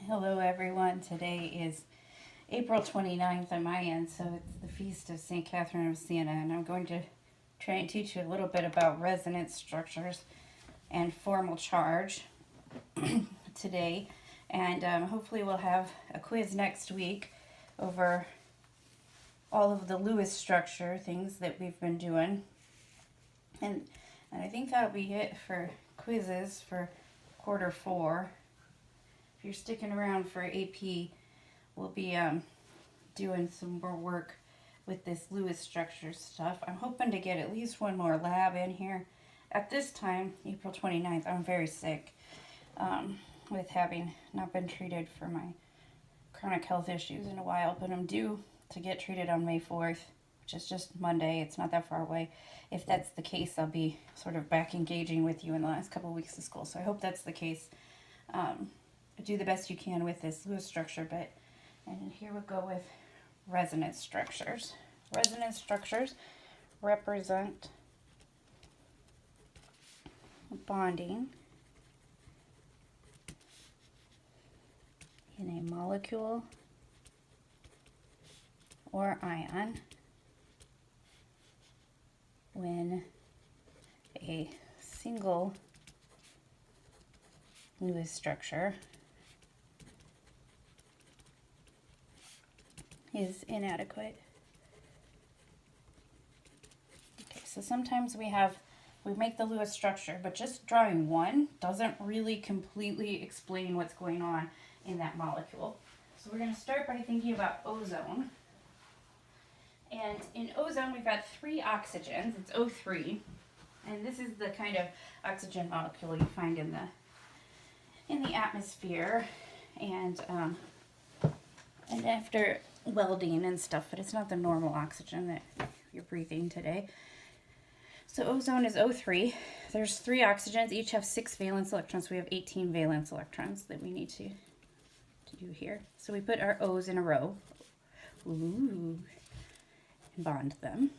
Hello everyone. Today is April 29th on my end, so it's the feast of St. Catherine of Siena, and I'm going to try and teach you a little bit about resonance structures and formal charge today. And hopefully we'll have a quiz next week over all of the Lewis structure things that we've been doing. And I think that'll be it for quizzes for quarter four. If you're sticking around for AP, we'll be doing some more work with this Lewis structure stuff. I'm hoping to get at least one more lab in here. At this time, April 29th, I'm very sick with having not been treated for my chronic health issues in a while, but I'm due to get treated on May 4th, which is just Monday. It's not that far away. If that's the case, I'll be sort of back engaging with you in the last couple of weeks of school. So I hope that's the case. Do the best you can with this Lewis structure, and here we go with resonance structures. Resonance structures represent bonding in a molecule or ion when a single Lewis structure is inadequate. Okay, so sometimes we make the Lewis structure, but just drawing one doesn't really completely explain what's going on in that molecule. So we're going to start by thinking about ozone. And in ozone, we've got 3 oxygens. It's O3. And this is the kind of oxygen molecule you find in the atmosphere and after welding and stuff, but it's not the normal oxygen that you're breathing today. So ozone is O3. There's 3 oxygens, each have 6 valence electrons. So we have 18 valence electrons that we need to do here. So we put our O's in a row. Ooh. And bond them.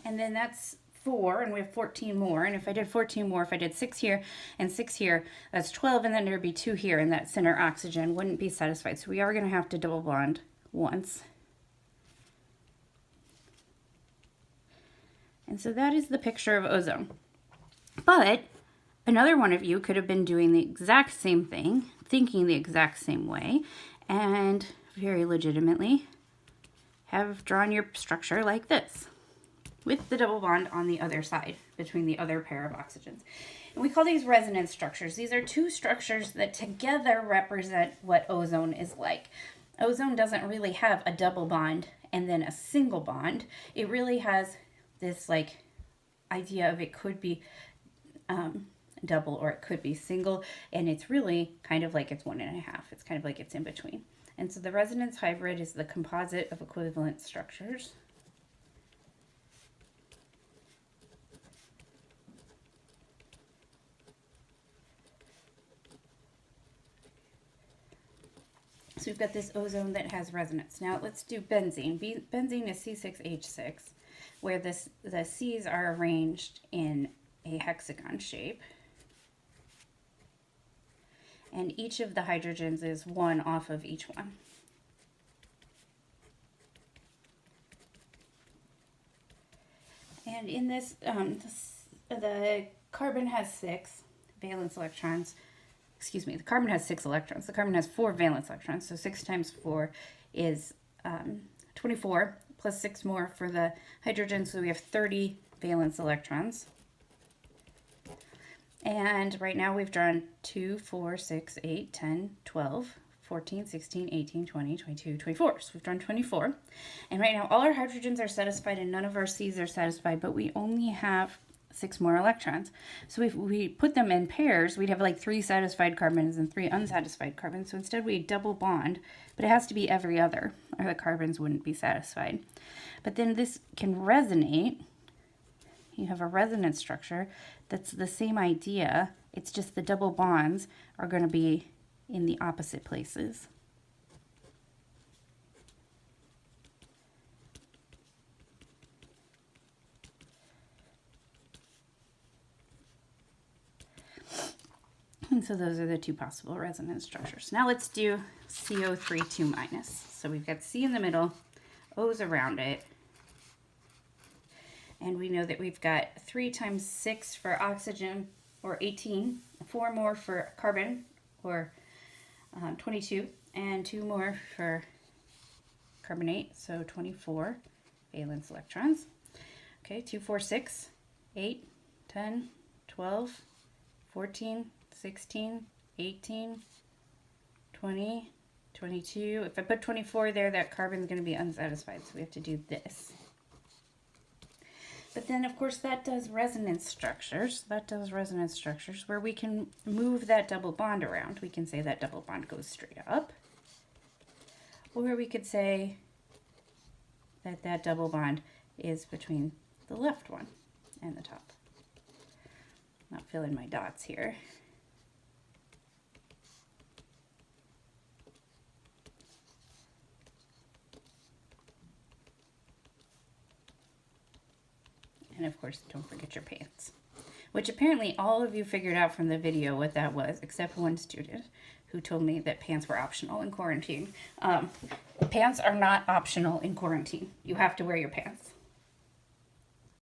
And then that's 4, and we have 14 more. And if I did 14 more, if I did 6 here and 6 here, that's 12, and then there'd be 2 here, and that center oxygen wouldn't be satisfied. So we are going to have to double bond once. And so that is the picture of ozone. But another one of you could have been doing the exact same thing, thinking the exact same way, and very legitimately have drawn your structure like this, with the double bond on the other side between the other pair of oxygens. And we call these resonance structures. These are 2 structures that together represent what ozone is like. Ozone doesn't really have a double bond and then a single bond. It really has this like idea of it could be double or it could be single, and it's really kind of like it's 1.5. It's kind of like it's in between. And so the resonance hybrid is the composite of equivalent structures. So we've got this ozone that has resonance. Now let's do benzene. Benzene is C6H6, where the C's are arranged in a hexagon shape. And each of the hydrogens is 1 off of each one. And in this, the carbon has 6 valence electrons. Excuse me, the carbon has 6 electrons. The carbon has 4 valence electrons. So 6 times 4 is 24, plus 6 more for the hydrogen. So we have 30 valence electrons. And right now we've drawn 2, 4, 6, 8, 10, 12, 14, 16, 18, 20, 22, 24. So we've drawn 24. And right now all our hydrogens are satisfied and none of our C's are satisfied, but we only have 6 more electrons. So if we put them in pairs, we'd have like 3 satisfied carbons and 3 unsatisfied carbons. So instead we double bond, but it has to be every other, or the carbons wouldn't be satisfied. But then this can resonate. You have a resonance structure that's the same idea. It's just the double bonds are going to be in the opposite places. And so those are the two possible resonance structures. Now let's do CO3 2 minus. So we've got C in the middle, O's around it. And we know that we've got 3 times 6 for oxygen, or 18, 4 more for carbon, or 22, and 2 more for carbonate, so 24 valence electrons. Okay, 2, 4, 6, 8, 10, 12, 14, 16, 18, 20, 22. If I put 24 there, that carbon's going to be unsatisfied, so we have to do this. But then, of course, that does resonance structures. That does resonance structures where we can move that double bond around. We can say that double bond goes straight up. Or we could say that that double bond is between the left one and the top. Not filling my dots here. And of course, don't forget your pants, which apparently all of you figured out from the video what that was, except one student who told me that pants were optional in quarantine. Pants are not optional in quarantine. You have to wear your pants.